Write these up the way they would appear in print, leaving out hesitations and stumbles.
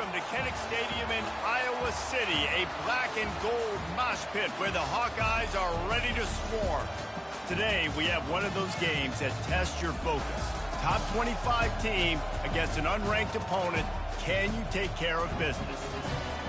Welcome to Kinnick Stadium in Iowa City, a black and gold mosh pit where the Hawkeyes are ready to swarm. Today, we have one of those games that tests your focus. Top 25 team against an unranked opponent. Can you take care of business?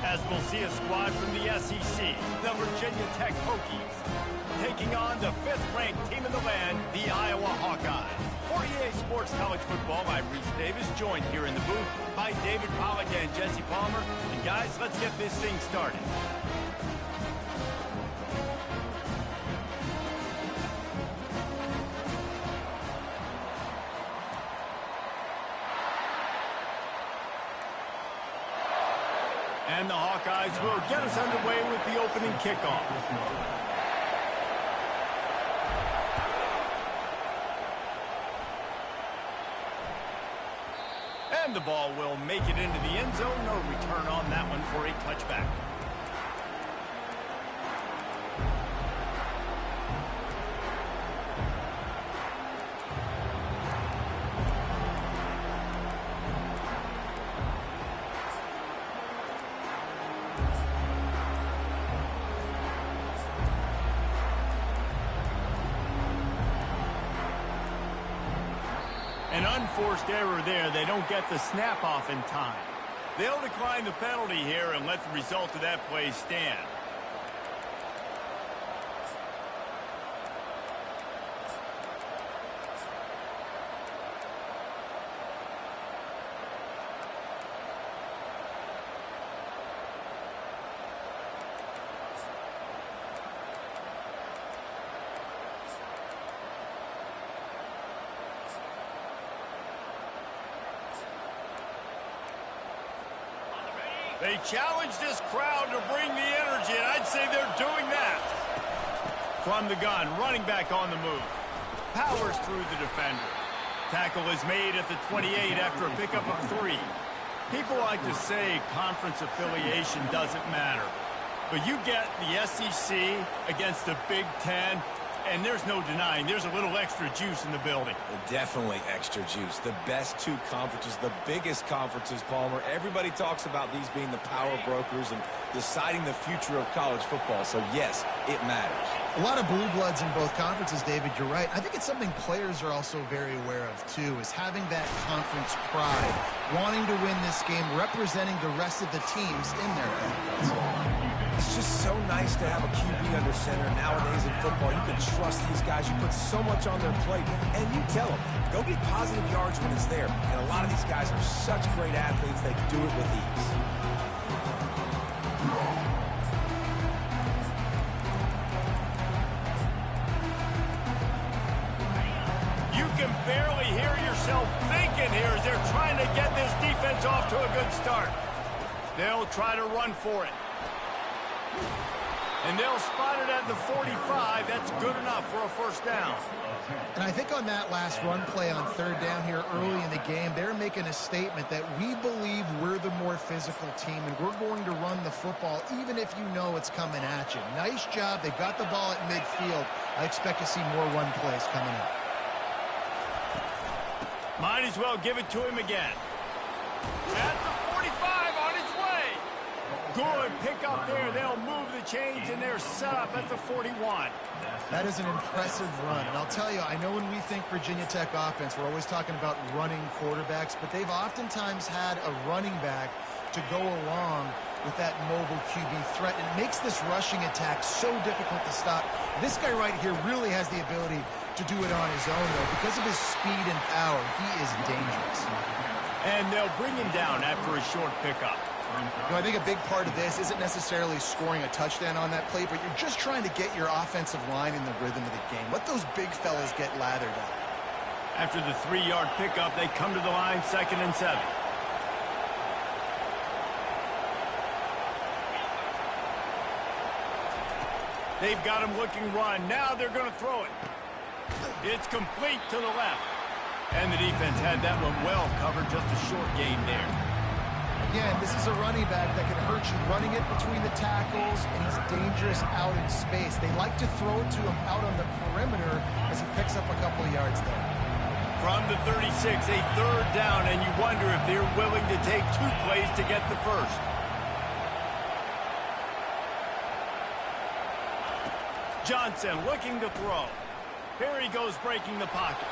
As we'll see a squad from the SEC, the Virginia Tech Hokies, taking on the 5th-ranked team in the land, the Iowa Hawkeyes. For EA Sports College Football, I'm Reese Davis, joined here in the booth by David Pollack and Jesse Palmer. And guys, let's get this thing started. And the Hawkeyes will get us underway with the opening kickoff. And the ball will make it into the end zone. No return on that one for a touchback. An unforced error there. They don't get the snap off in time. They'll decline the penalty here and let the result of that play stand. They challenge this crowd to bring the energy, and I'd say they're doing that. From the gun, running back on the move. Powers through the defender. Tackle is made at the 28 after a pickup of 3. People like to say conference affiliation doesn't matter. But you get the SEC against the Big Ten, and there's no denying there's a little extra juice in the building. Definitely extra juice. The best 2 conferences, the biggest conferences, Palmer. Everybody talks about these being the power brokers and deciding the future of college football. So, yes, it matters. A lot of blue bloods in both conferences, David. You're right. I think it's something players are also very aware of, too, is having that conference pride, wanting to win this game, representing the rest of the teams in their conference. It's just so nice to have a QB under center. Nowadays in football, you can trust these guys. You put so much on their plate, and you tell them, go get positive yards when it's there. And a lot of these guys are such great athletes, they do it with ease. You can barely hear yourself thinking here as they're trying to get this defense off to a good start. They'll try to run for it. And they'll spot it at the 45. That's good enough for a first down. And I think on that last run play on 3rd down here early in the game, they're making a statement that we believe we're the more physical team and we're going to run the football even if you know it's coming at you. Nice job. They got the ball at midfield. I expect to see more run plays coming up. Might as well give it to him again. At the 45 on its way. Good pick up there. They'll move the chains, and they're set up at the 41. That is an impressive run. And I'll tell you, I know when we think Virginia Tech offense, we're always talking about running quarterbacks, but they've oftentimes had a running back to go along with that mobile QB threat. And it makes this rushing attack so difficult to stop. This guy right here really has the ability to do it on his own, though. Because of his speed and power, he is dangerous. And they'll bring him down after a short pickup. You know, I think a big part of this isn't necessarily scoring a touchdown on that play, but you're just trying to get your offensive line in the rhythm of the game. Let those big fellas get lathered up. After the 3-yard pickup, they come to the line, 2nd and 7. They've got him looking run. Now they're going to throw it. It's complete to the left. And the defense had that one well covered, just a short gain there. Again, this is a running back that can hurt you running it between the tackles, and he's dangerous out in space. They like to throw it to him out on the perimeter as he picks up a couple of yards there. From the 36, a third down, and you wonder if they're willing to take 2 plays to get the first. Johnson looking to throw. Here he goes breaking the pocket.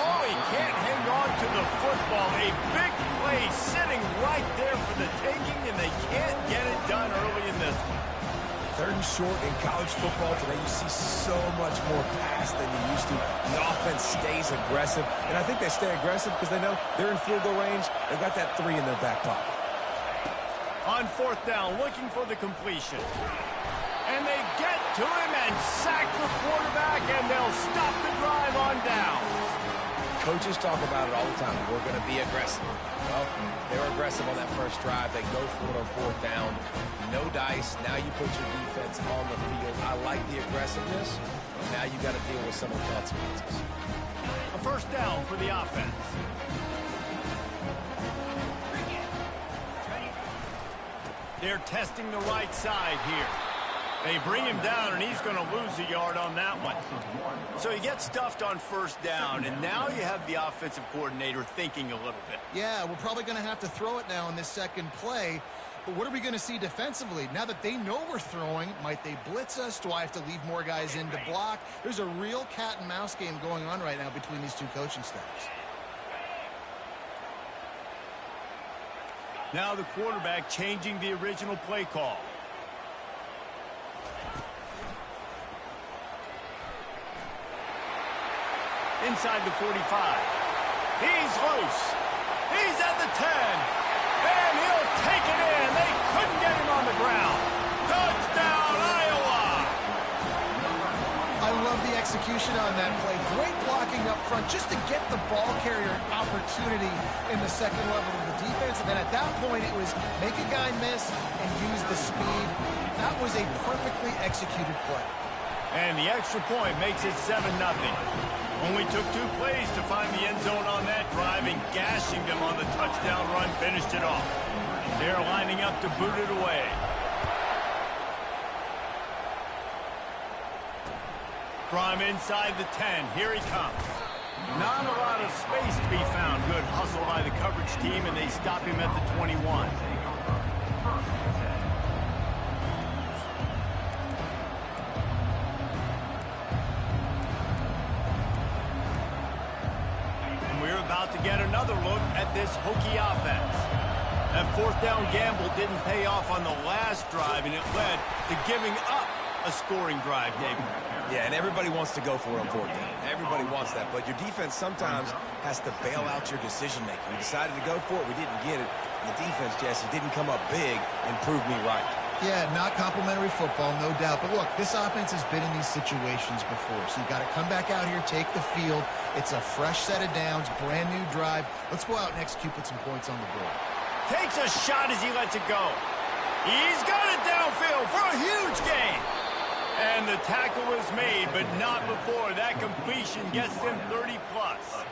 Oh, he can't hang on to the football. A big play sitting right there for the taking, and they can't get it done early in this one. 3rd and short in college football today. You see so much more pass than you used to. The offense stays aggressive, and I think they stay aggressive because they know they're in field goal range. They've got that 3 in their back pocket. On 4th down, looking for the completion. And they get to him and sack the quarterback, and they'll stop the drive on down. Coaches talk about it all the time. We're going to be aggressive. Well, they were aggressive on that first drive. They go for it on 4th down. No dice. Now you put your defense on the field. I like the aggressiveness. Now you got to deal with some of the consequences. A 1st down for the offense. They're testing the right side here. They bring him down, and he's going to lose a yard on that one. So he gets stuffed on 1st down, and now you have the offensive coordinator thinking a little bit. Yeah, we're probably going to have to throw it now in this 2nd play. But what are we going to see defensively? Now that they know we're throwing, might they blitz us? Do I have to leave more guys in to block? There's a real cat and mouse game going on right now between these 2 coaching staffs. Now the quarterback changing the original play call. Inside the 45. He's loose. He's at the 10. And he'll take it in. They couldn't get him on the ground. Touchdown, Iowa! I love the execution on that play. Great blocking up front just to get the ball carrier an opportunity in the 2nd level of the defense. And then at that point, it was make a guy miss and use the speed. That was a perfectly executed play. And the extra point makes it 7-0. Only took 2 plays to find the end zone on that drive, and gashing them on the touchdown run finished it off. They're lining up to boot it away. From inside the 10, here he comes. Not a lot of space to be found. Good hustle by the coverage team, and they stop him at the 21. To get another look at this Hokie offense. That 4th down gamble didn't pay off on the last drive, and it led to giving up a scoring drive, David. Yeah, and everybody wants to go for it on 4th down. Everybody wants that, but your defense sometimes has to bail out your decision-making. We decided to go for it. We didn't get it. And the defense, Jesse, didn't come up big and prove me right. Yeah, not complimentary football, no doubt. But look, this offense has been in these situations before. So you got to come back out here, take the field. It's a fresh set of downs, brand new drive. Let's go out and execute with some points on the board. Takes a shot as he lets it go. He's got it downfield for a huge gain. And the tackle is made, but not before. That completion gets them 30-plus.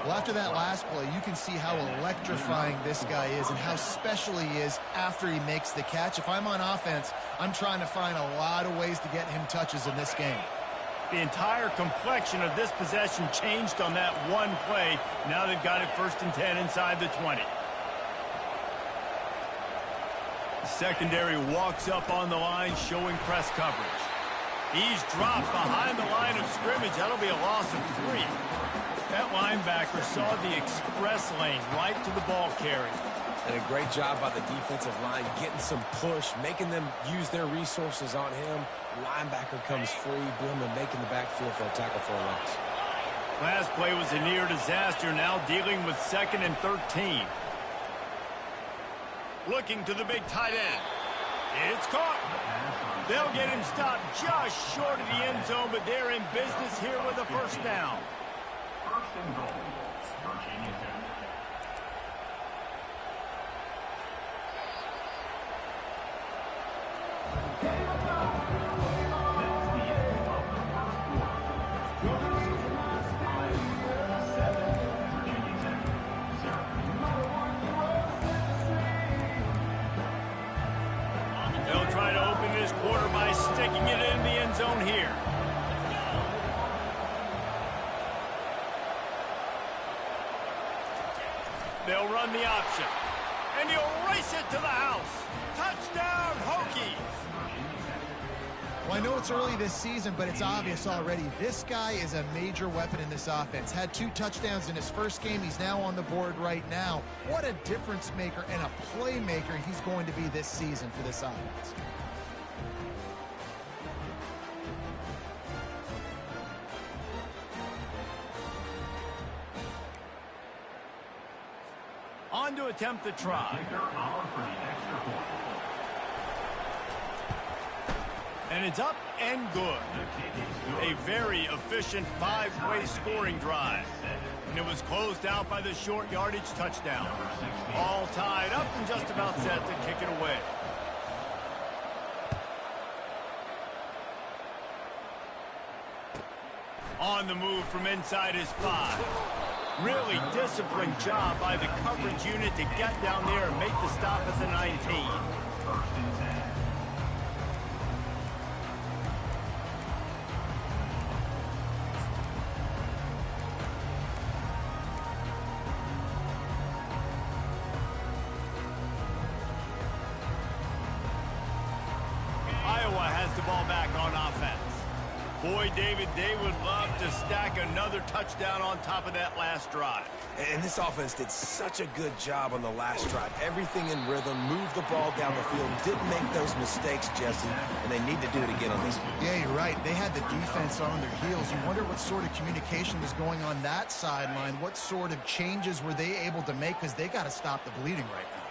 Well, after that last play, you can see how electrifying this guy is and how special he is after he makes the catch. If I'm on offense, I'm trying to find a lot of ways to get him touches in this game. The entire complexion of this possession changed on that one play. Now they've got it 1st and 10 inside the 20. The secondary walks up on the line, showing press coverage. He's dropped behind the line of scrimmage. That'll be a loss of 3. That linebacker saw the express lane right to the ball carrier. And a great job by the defensive line, getting some push, making them use their resources on him. Linebacker comes free, boom, and making the backfield for a tackle for a loss. Last play was a near disaster, now dealing with 2nd and 13. Looking to the big tight end. It's caught. They'll get him stopped just short of the end zone, but they're in business here with a 1st down. They'll try to open this quarter by sticking it in the end zone here. They'll run the option. And he'll race it to the house. Touchdown, Hokies. Well, I know it's early this season, but it's obvious already. This guy is a major weapon in this offense. Had 2 touchdowns in his first game. He's now on the board right now. What a difference maker and a playmaker he's going to be this season for this offense. On to attempt the try. And it's up and good. A very efficient 5-way scoring drive. And it was closed out by the short yardage touchdown. All tied up and just about set to kick it away. On the move from inside his 5. Really disciplined job by the coverage unit to get down there and make the stop at the 19. Iowa has the ball back on offense. Boy, David, they would love to stack another touchdown on top of that last drive. And this offense did such a good job on the last drive. Everything in rhythm, moved the ball down the field, didn't make those mistakes, Jesse, and they need to do it again on this one. Yeah, you're right. They had the defense on their heels. You wonder what sort of communication was going on that sideline. What sort of changes were they able to make, because they got to stop the bleeding right now.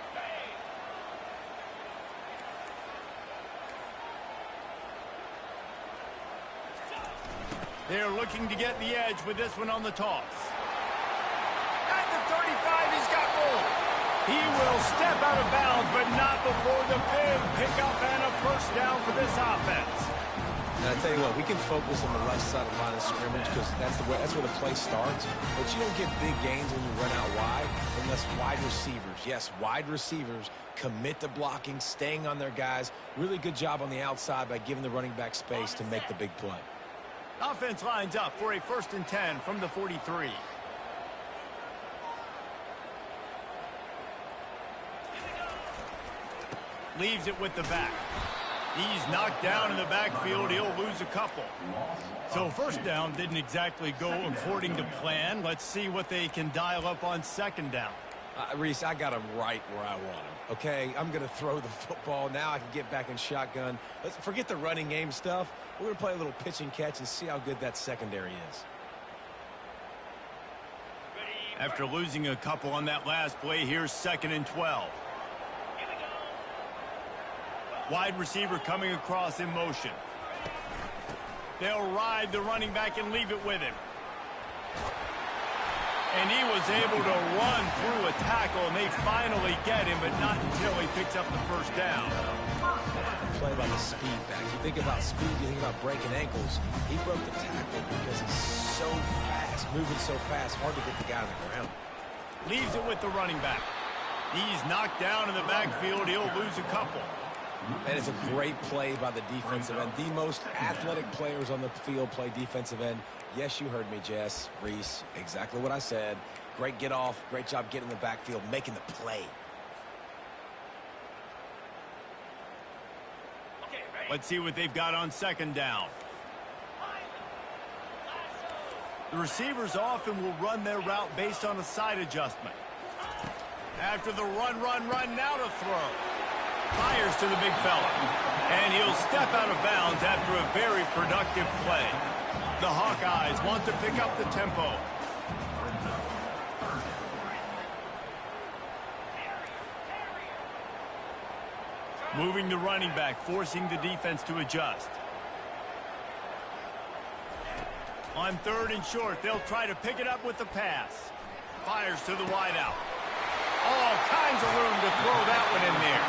They're looking to get the edge with this one on the toss. At the 35, he's got room. He will step out of bounds, but not before the big pickup and a first down for this offense. And I tell you what, we can focus on the left side of the line of scrimmage because that's where the play starts. But you don't get big gains when you run out wide unless wide receivers, yes, wide receivers, commit to blocking, staying on their guys. Really good job on the outside by giving the running back space to make the big play. Offense lines up for a 1st and 10 from the 43. Leaves it with the back. He's knocked down in the backfield. He'll lose a couple. So 1st down didn't exactly go according to plan. Let's see what they can dial up on 2nd down. Reese, I got him right where I want him. Okay, I'm going to throw the football. Now I can get back in shotgun. Let's forget the running game stuff. We're going to play a little pitch and catch and see how good that secondary is. After losing a couple on that last play, here's 2nd and 12. Wide receiver coming across in motion. They'll ride the running back and leave it with him. And he was able to run through a tackle, and they finally get him, but not until he picks up the 1st down. Play by the speed back. You think about speed, you think about breaking ankles. He broke the tackle because he's so fast, moving so fast, hard to get the guy on the ground. Leaves it with the running back. He's knocked down in the backfield. He'll lose a couple. And it's a great play by the defensive end. The most athletic players on the field play defensive end. Yes, you heard me, Jess, Reese, exactly what I said. Great get off, great job getting in the backfield, making the play. Let's see what they've got on 2nd down. The receivers often will run their route based on a side adjustment. After the run, now to throw. Fires to the big fella. And he'll step out of bounds after a very productive play. The Hawkeyes want to pick up the tempo. Moving the running back, forcing the defense to adjust. On 3rd and short, they'll try to pick it up with the pass. Fires to the wideout. All kinds of room to throw that one in there.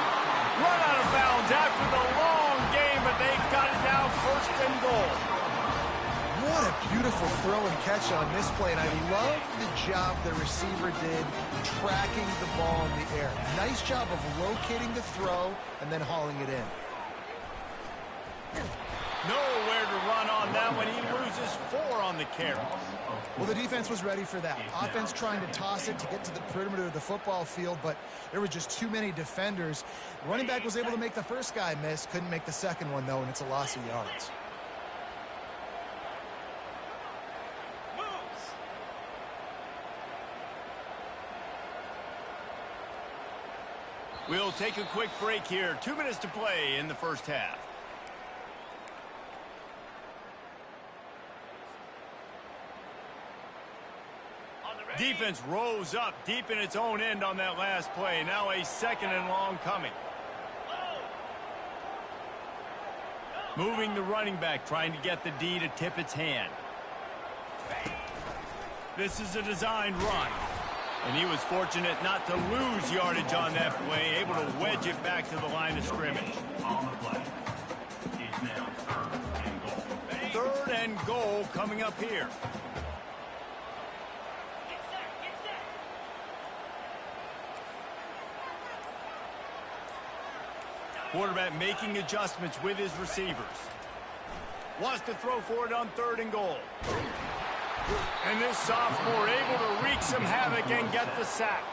Run out of bounds after the long game, but they've got it now 1st and goal. What a beautiful throw and catch on this play, and I love the job the receiver did tracking the ball in the air. Nice job of locating the throw and then hauling it in. Nowhere to run on that one. He loses 4 on on the carry. Well, the defense was ready for that. Offense trying to toss it to get to the perimeter of the football field, but there were just too many defenders. The running back was able to make the first guy miss, couldn't make the second one, though, and it's a loss of yards. We'll take a quick break here. 2 minutes to play in the first half. Defense rose up deep in its own end on that last play. Now a second and long coming. Moving the running back, trying to get the D to tip its hand. This is a designed run. And he was fortunate not to lose yardage on that play, able to wedge it back to the line of scrimmage. Third and goal coming up here. Quarterback making adjustments with his receivers. Wants to throw for it on 3rd and goal. And this sophomore able to wreak some havoc and get the sack.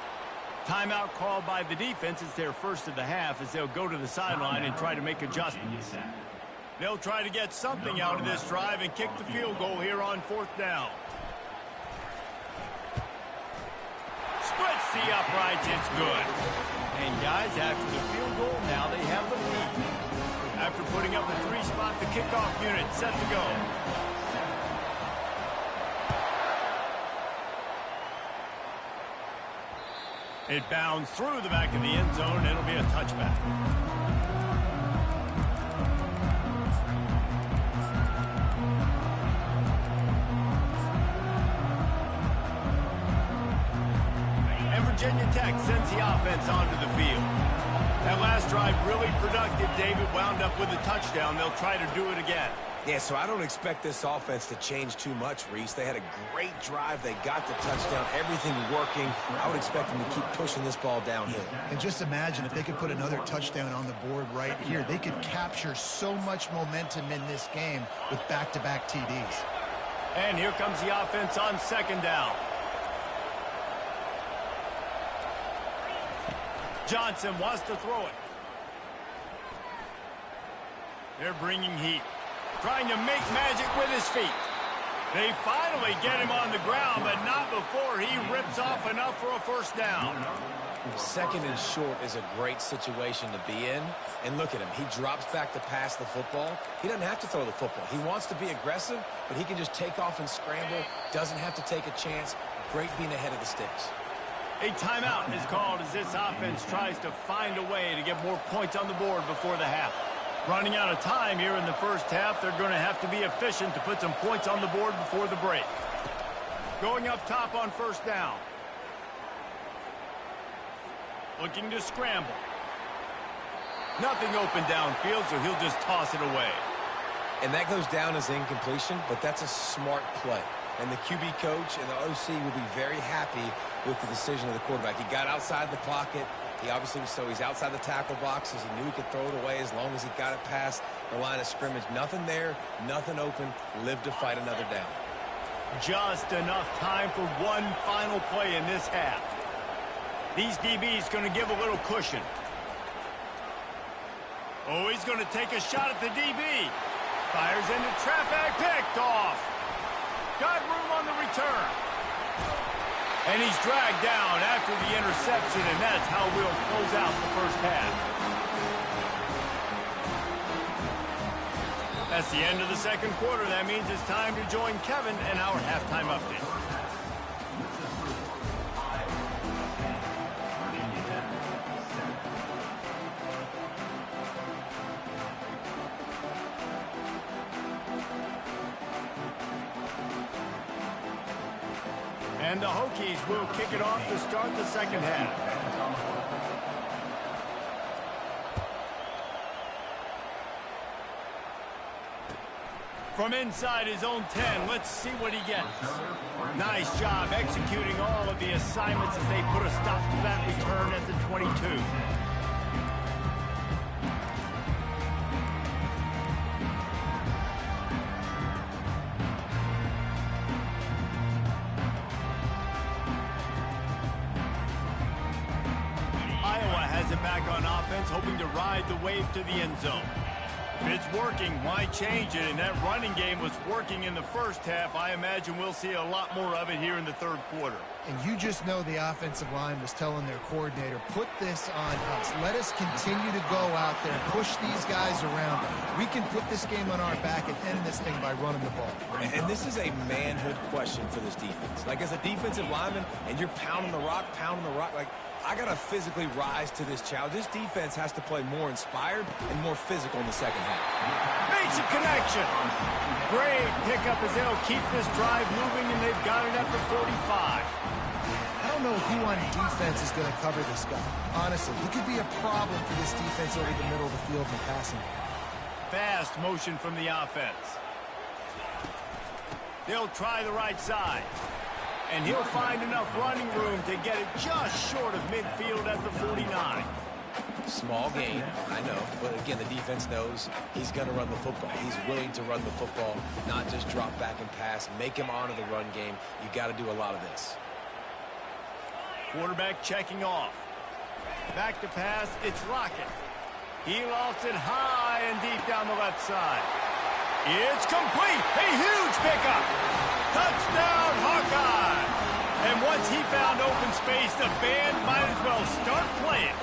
Timeout called by the defense. It's their first of the half as they'll go to the sideline and try to make adjustments. They'll try to get something out of this drive and kick the field goal here on 4th down. Splits the uprights. It's good. And guys, after the field goal, now they have the lead. After putting up a 3-spot, the kickoff unit set to go. It bounds through the back of the end zone. It'll be a touchback. And Virginia Tech sends the offense onto the field. That last drive really productive. David wound up with a touchdown. They'll try to do it again. Yeah, so I don't expect this offense to change too much, Reese. They had a great drive. They got the touchdown. Everything working. I would expect them to keep pushing this ball downhill. And just imagine if they could put another touchdown on the board right here. They could capture so much momentum in this game with back-to-back TDs. And here comes the offense on 2nd down. Johnson wants to throw it. They're bringing heat. Trying to make magic with his feet. They finally get him on the ground, but not before he rips off enough for a 1st down. 2nd and short is a great situation to be in. And look at him. He drops back to pass the football. He doesn't have to throw the football. He wants to be aggressive, but he can just take off and scramble. Doesn't have to take a chance. Great being ahead of the sticks. A timeout is called as this offense tries to find a way to get more points on the board before the half. Running out of time here in the first half, they're going to have to be efficient to put some points on the board before the break. Going up top on 1st down. Looking to scramble. Nothing open downfield, so he'll just toss it away. And that goes down as incompletion, but that's a smart play. And the QB coach and the OC will be very happy with the decision of the quarterback. He got outside the pocket. He obviously was so he's outside the tackle boxes. He knew he could throw it away as long as he got it past the line of scrimmage. Nothing there, nothing open. Lived to fight another down. Just enough time for one final play in this half. These DBs going to give a little cushion. Oh, he's going to take a shot at the DB. Fires into traffic, picked off. Got room on the return. And he's dragged down after the interception, and that's how we'll close out the first half. That's the end of the 2nd quarter. That means it's time to join Kevin and our halftime update. And the Hokies will kick it off to start the 2nd half. From inside his own 10, let's see what he gets. Nice job executing all of the assignments as they put a stop to that return at the 22. offense hoping to ride the wave to the end zone. If it's working, why change it? And that running game was working in the first half. I imagine we'll see a lot more of it here in the third quarter. And you just know the offensive line was telling their coordinator, put this on us. Let us continue to go out there, push these guys around. We can put this game on our back and end this thing by running the ball. And this is a manhood question for this defense. Like, as a defensive lineman, and you're pounding the rock, like, I got to physically rise to this challenge. This defense has to play more inspired and more physical in the second half. Makes a connection. Great pickup as they'll keep this drive moving, and they've got it at the 45. I don't know who on defense is going to cover this guy. Honestly, he could be a problem for this defense over the middle of the field in the passing. Fast motion from the offense. They'll try the right side. And he'll find enough running room to get it just short of midfield at the 49. Small gain, I know. But again, the defense knows he's going to run the football. He's willing to run the football, not just drop back and pass. Make him honor the run game. You got to do a lot of this. Quarterback checking off. Back to pass, it's Rocket. He lofts it high and deep down the left side. It's complete. A huge pickup. Touchdown, Hawkeye. And once he found open space, the band might as well start playing.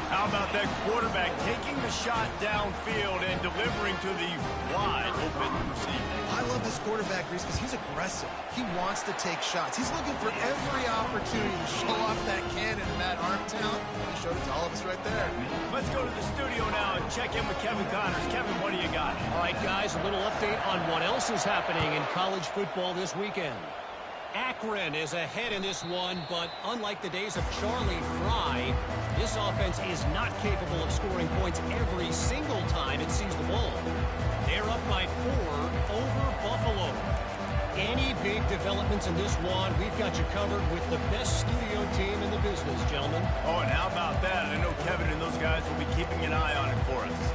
How about that quarterback taking the shot downfield and delivering to the wide open receiver? I love this quarterback, Reese, because he's aggressive. He wants to take shots. He's looking for every opportunity to show off that cannon and that arm talent. He showed it to all of us right there. Let's go to the studio now and check in with Kevin Connors. Kevin, what do you got? All right, guys, a little update on what else is happening in college football this weekend. Akron is ahead in this one, but unlike the days of Charlie Fry, this offense is not capable of scoring points every single time it sees the ball. They're up by 4 over Buffalo. Any big developments in this one, we've got you covered with the best studio team in the business, gentlemen. Oh, and how about that? I know Kevin and those guys will be keeping an eye on it for us.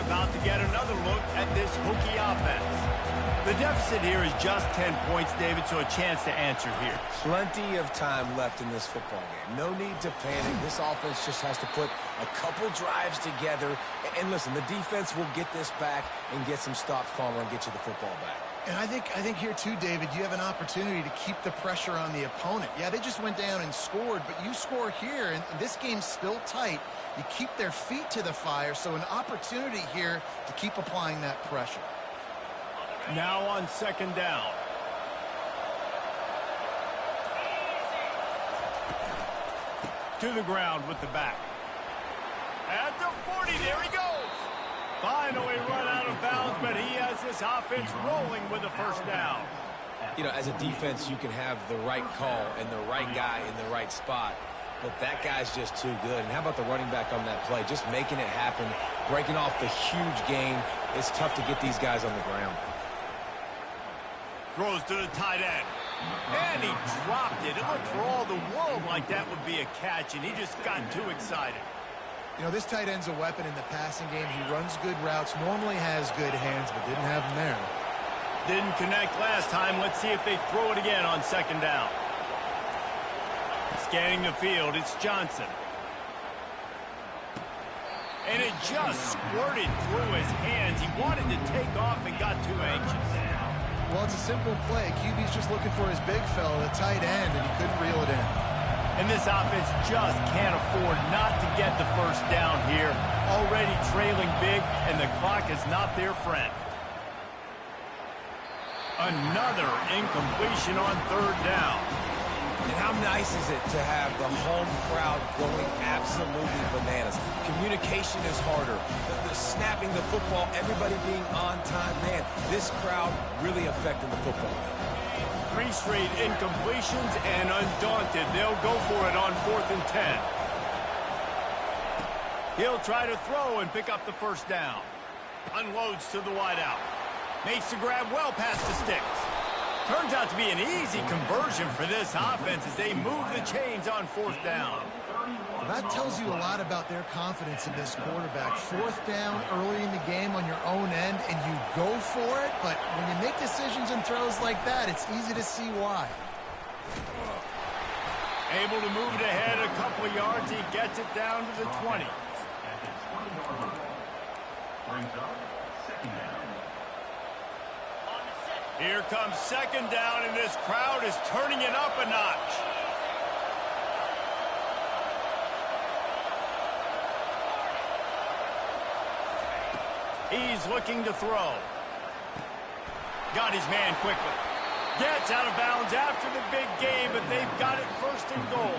About to get another look at this Hokie offense. The deficit here is just 10 points, David, so a chance to answer here. Plenty of time left in this football game. No need to panic. This offense just has to put a couple drives together. And listen, the defense will get this back and get some stops calmer and get you the football back. And I think here too, David, you have an opportunity to keep the pressure on the opponent. Yeah, they just went down and scored, but you score here, and this game's still tight. You keep their feet to the fire, so an opportunity here to keep applying that pressure. Now on second down. To the ground with the back. At the 40, there he goes. Finally run out of bounds, but he has this offense rolling with a first down. You know, as a defense, you can have the right call and the right guy in the right spot, but that guy's just too good. And how about the running back on that play? Just making it happen, breaking off the huge gain. It's tough to get these guys on the ground. Throws to the tight end. And he dropped it. It looked for all the world like that would be a catch, and he just got too excited. You know, this tight end's a weapon in the passing game. He runs good routes, normally has good hands, but didn't have them there. Didn't connect last time. Let's see if they throw it again on second down. Scanning the field, it's Johnson. And it just squirted through his hands. He wanted to take off and got too anxious. Well, it's a simple play. QB's just looking for his big fella, the tight end, and he couldn't reel it in. And this offense just can't afford not to get the first down here. Already trailing big, and the clock is not their friend. Another incompletion on third down. And how nice is it to have the home crowd going absolutely bananas? Communication is harder. The snapping the football, everybody being on time. Man, this crowd really affecting the football. 3 straight incompletions, and undaunted, they'll go for it on 4th and 10. He'll try to throw and pick up the first down. Unloads to the wideout. Makes the grab well past the sticks. Turns out to be an easy conversion for this offense as they move the chains on 4th down. Well, that tells you a lot about their confidence in this quarterback. Fourth down early in the game on your own end, and you go for it, but when you make decisions and throws like that, it's easy to see why. Able to move it ahead a couple of yards. He gets it down to the 20. Here comes second down, and this crowd is turning it up a notch. He's looking to throw. Got his man quickly. Gets out of bounds after the big game, but they've got it first and goal.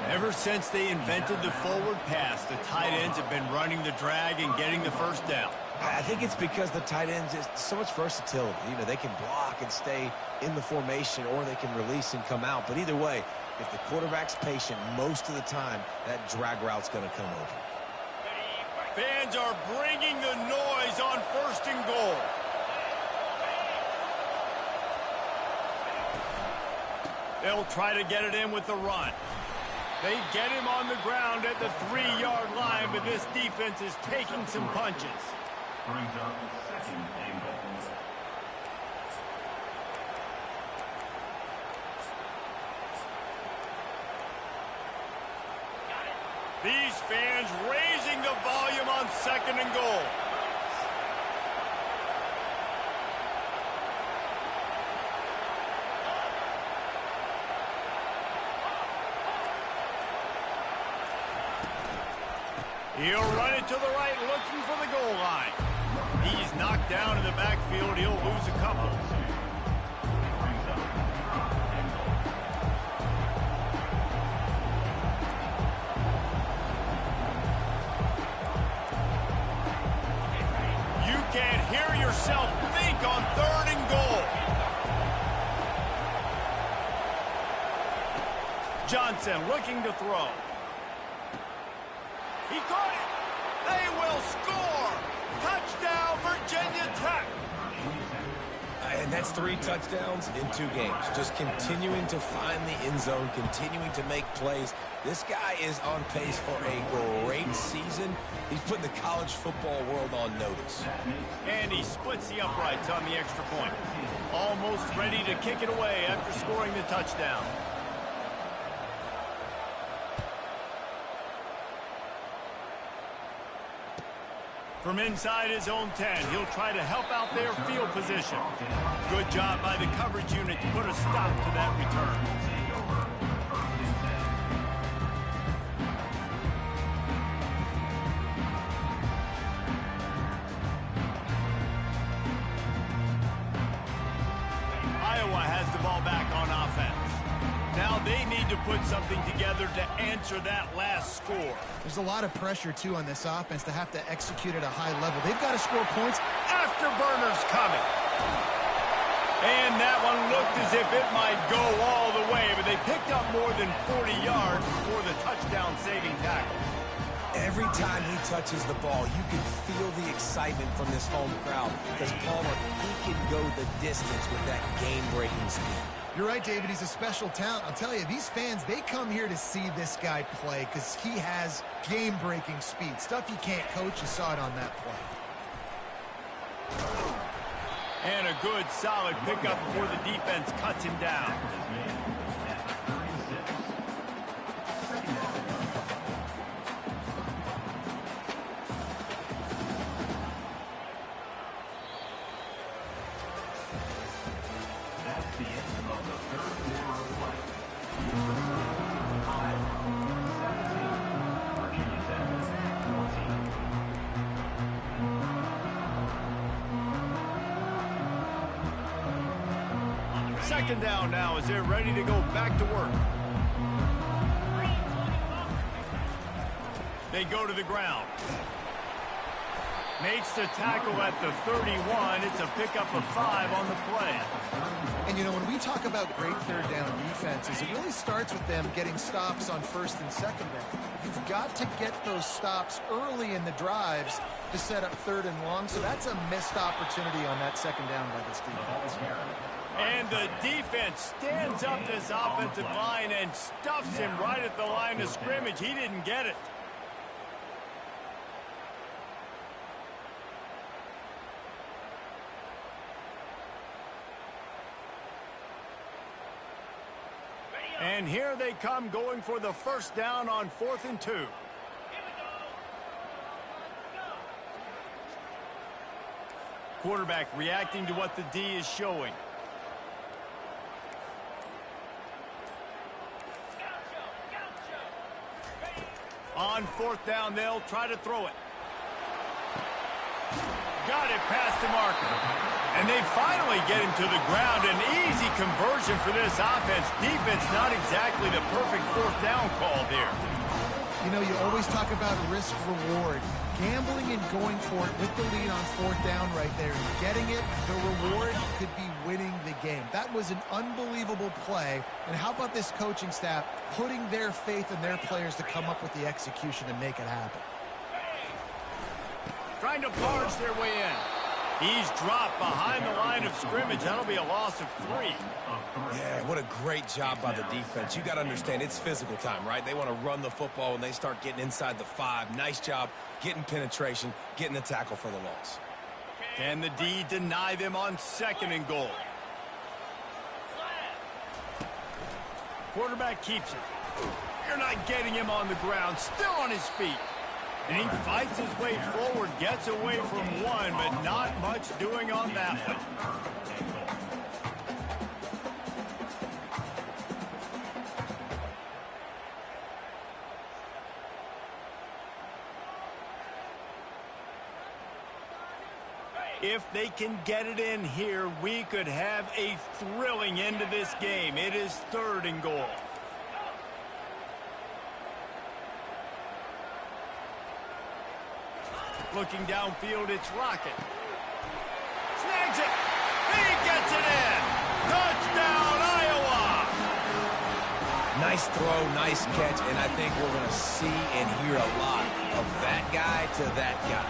Ever since they invented the forward pass, the tight ends have been running the drag and getting the first down. I think it's because the tight ends is so much versatility. You know, they can block and stay in the formation, or they can release and come out. But either way, if the quarterback's patient most of the time, that drag route's going to come open. Fans are bringing the noise on first and goal. They'll try to get it in with the run. They get him on the ground at the 3-yard line, but this defense is taking some punches. Brings up second and goal. These fans raising the volume on second and goal. He'll run it to the right, looking for the goal line. He's knocked down in the backfield. He'll lose a couple. You can't hear yourself think on third and goal. Johnson looking to throw. He caught it. They will score. Touchdown, Virginia Tech. And that's 3 touchdowns in 2 games. Just continuing to find the end zone, continuing to make plays. This guy is on pace for a great season. He's putting the college football world on notice. And he splits the uprights on the extra point. Almost ready to kick it away after scoring the touchdown. From inside his own 10, he'll try to help out their field position. Good job by the coverage unit to put a stop to that return. Iowa has the ball back on offense. Now they need to put something together to answer that last score. There's a lot of pressure, too, on this offense to have to execute at a high level. They've got to score points. Afterburner's coming. And that one looked as if it might go all the way, but they picked up more than 40 yards before the touchdown-saving tackle. Every time he touches the ball, you can feel the excitement from this home crowd because Palmer, he can go the distance with that game-breaking speed. You're right, David. He's a special talent. I'll tell you, these fans, they come here to see this guy play because he has game-breaking speed. Stuff you can't coach. You saw it on that play. And a good, solid pickup before the defense cuts him down. Second down now as they're ready to go back to work. They go to the ground. Makes the tackle at the 31. It's a pickup of 5 on the play. And, you know, when we talk about great third down defenses, it really starts with them getting stops on first and second down. You've got to get those stops early in the drives to set up third and long, so that's a missed opportunity on that second down by this defense. And the defense stands up this offensive line and stuffs him right at the line of scrimmage. He didn't get it. And here they come going for the first down on 4th and 2. Quarterback reacting to what the D is showing. On 4th down, they'll try to throw it. Got it past the marker. And they finally get him to the ground. An easy conversion for this offense. Defense not exactly the perfect 4th down call there. You know, you always talk about risk-reward. Gambling and going for it with the lead on 4th down right there. Getting it, the reward could be winning the game. That was an unbelievable play. And how about this coaching staff putting their faith in their players to come up with the execution and make it happen? Trying to barge their way in. He's dropped behind the line of scrimmage. That'll be a loss of 3. Yeah, what a great job by the defense. You got to understand, it's physical time, right? They want to run the football when they start getting inside the 5. Nice job getting penetration, getting the tackle for the loss. Can the D deny them on 2nd and goal? Quarterback keeps it. You're not getting him on the ground. Still on his feet. And he fights his way forward, gets away from one, but not much doing on that one. If they can get it in here, we could have a thrilling end to this game. It is 3rd and goal. Looking downfield, it's Rocket. Snags it. He gets it in. Touchdown, Iowa. Nice throw, nice catch, and I think we're going to see and hear a lot of that guy to that guy.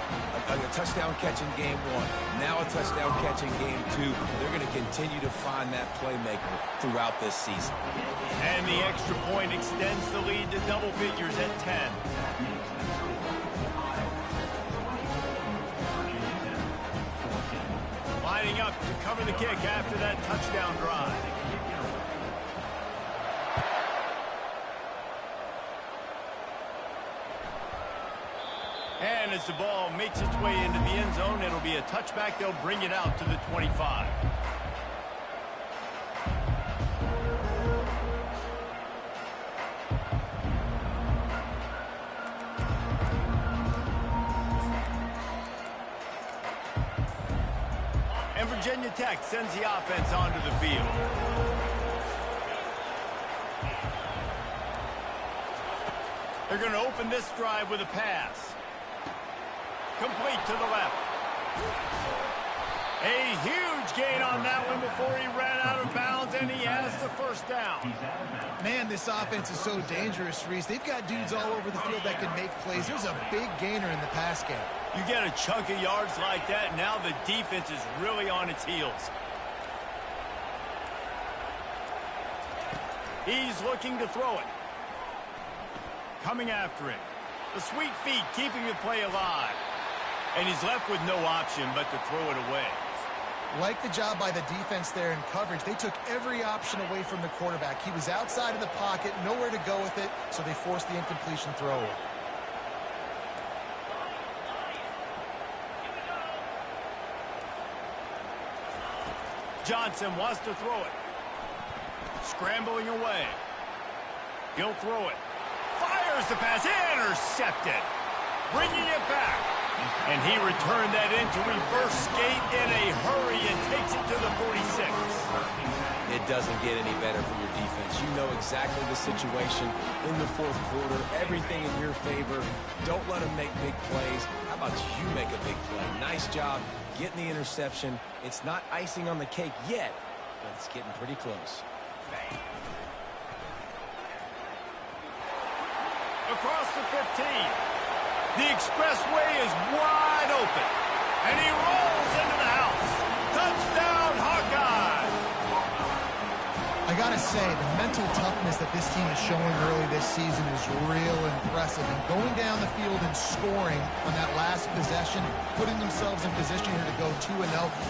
A touchdown catch in game 1, now a touchdown catch in game 2. They're going to continue to find that playmaker throughout this season. And the extra point extends the lead to double figures at 10. Lining up to cover the kick after that touchdown drive. And as the ball makes its way into the end zone, it'll be a touchback. They'll bring it out to the 25. And Virginia Tech sends the offense onto the field. They're going to open this drive with a pass. Complete to the left. A huge gain on that one before he ran out of bounds, and he has the first down. Man, this offense is so dangerous, Reese. They've got dudes all over the field that can make plays. There's a big gainer in the pass game. You get a chunk of yards like that, now the defense is really on its heels. He's looking to throw it. Coming after it. The sweet feet keeping the play alive. And he's left with no option but to throw it away. Like the job by the defense there in coverage. They took every option away from the quarterback. He was outside of the pocket, nowhere to go with it, so they forced the incompletion throw. Johnson wants to throw it. Scrambling away. He'll throw it. Fires the pass. Intercepted. Bringing it back. And he returned that into reverse skate in a hurry and takes it to the 46. It doesn't get any better for your defense. You know exactly the situation in the 4th quarter. Everything in your favor. Don't let them make big plays. How about you make a big play? Nice job getting the interception. It's not icing on the cake yet, but it's getting pretty close. Across the 15. The expressway is wide open. And he rolls into the house. Touchdown, Hawkeye! got to say, the mental toughness that this team is showing early this season is real impressive. And going down the field and scoring on that last possession, putting themselves in position here to go 2-0,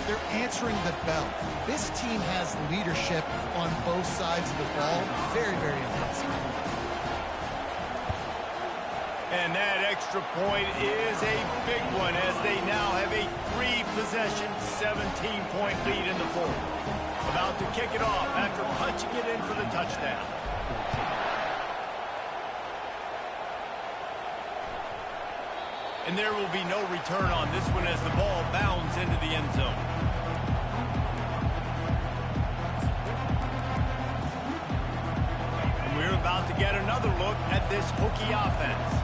they're answering the bell. This team has leadership on both sides of the ball. Very, very impressive. And that extra point is a big one as they now have a 3-possession, 17-point lead in the fourth. About to kick it off after punching it in for the touchdown. And there will be no return on this one as the ball bounds into the end zone. And we're about to get another look at this Hokie offense.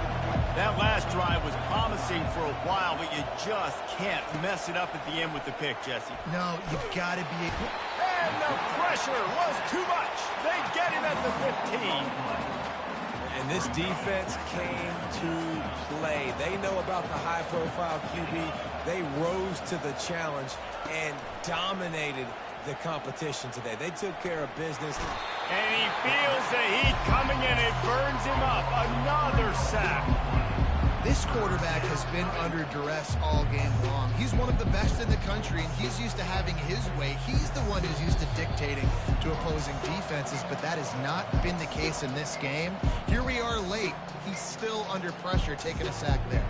That last drive was promising for a while, but you just can't mess it up at the end with the pick, Jesse. No, you've got to be... And the pressure was too much. They get him at the 15. And this defense came to play. They know about the high-profile QB. They rose to the challenge and dominated the competition today. They took care of business. And he feels the heat coming in. It burns him up. Another sack. This quarterback has been under duress all game long. He's one of the best in the country, and he's used to having his way. He's the one who's used to dictating to opposing defenses, but that has not been the case in this game. Here we are late. He's still under pressure, taking a sack there.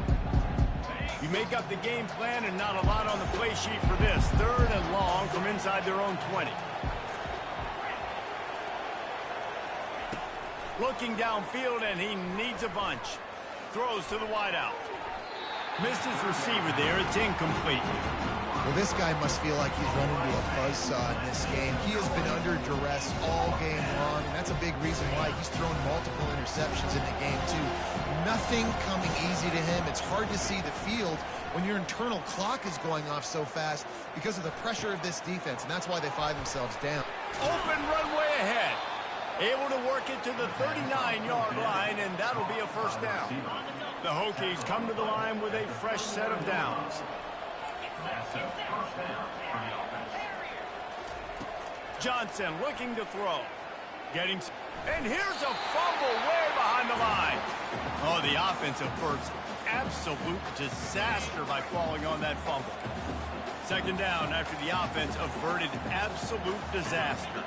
You make up the game plan and not a lot on the play sheet for this. 3rd and long from inside their own 20. Looking downfield, and he needs a bunch. Throws to the wideout. Missed his receiver there. It's incomplete. Well, this guy must feel like he's run into a buzzsaw in this game. He has been under duress all game long, and that's a big reason why he's thrown multiple interceptions in the game, too. Nothing coming easy to him. It's hard to see the field when your internal clock is going off so fast because of the pressure of this defense, and that's why they find themselves down. Open runway ahead. Able to work it to the 39-yard line, and that'll be a first down. The Hokies come to the line with a fresh set of downs. Johnson looking to throw. And here's a fumble way behind the line. Oh, the offense averts absolute disaster by falling on that fumble. 2nd down after the offense averted absolute disaster.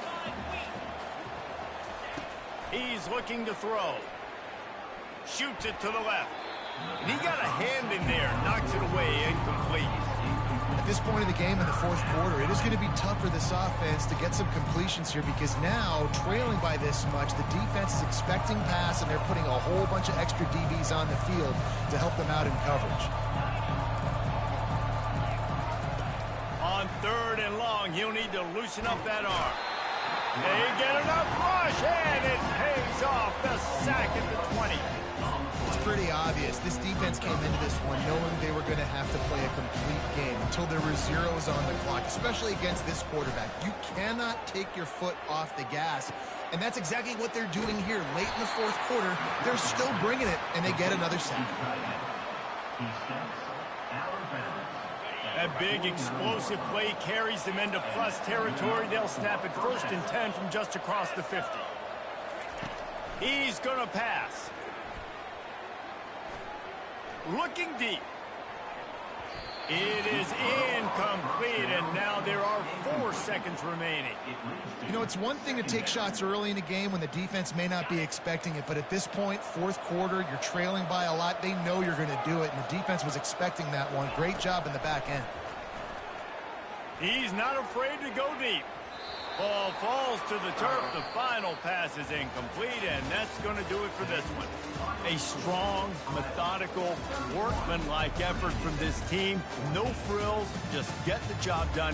He's looking to throw. Shoots it to the left. And he got a hand in there. Knocks it away, incomplete. At this point in the game in the 4th quarter, it is going to be tough for this offense to get some completions here because now, trailing by this much, the defense is expecting pass, and they're putting a whole bunch of extra DBs on the field to help them out in coverage. On 3rd and long, he'll need to loosen up that arm. They get enough rush, and it pays off. The sack at the 20. It's pretty obvious. This defense came into this one knowing they were going to have to play a complete game until there were zeros on the clock, especially against this quarterback. You cannot take your foot off the gas, and that's exactly what they're doing here. Late in the 4th quarter, they're still bringing it, and they get another sack. That big explosive play carries them into plus territory. They'll snap it 1st and 10 from just across the 50. He's going to pass. Looking deep. It is incomplete, and now there are 4 seconds remaining. You know, it's one thing to take shots early in a game when the defense may not be expecting it, but at this point, 4th quarter, you're trailing by a lot. They know you're going to do it, and the defense was expecting that one. Great job in the back end. He's not afraid to go deep. Ball falls to the turf. The final pass is incomplete, and that's going to do it for this one. A strong, methodical, workmanlike effort from this team. No frills, just get the job done.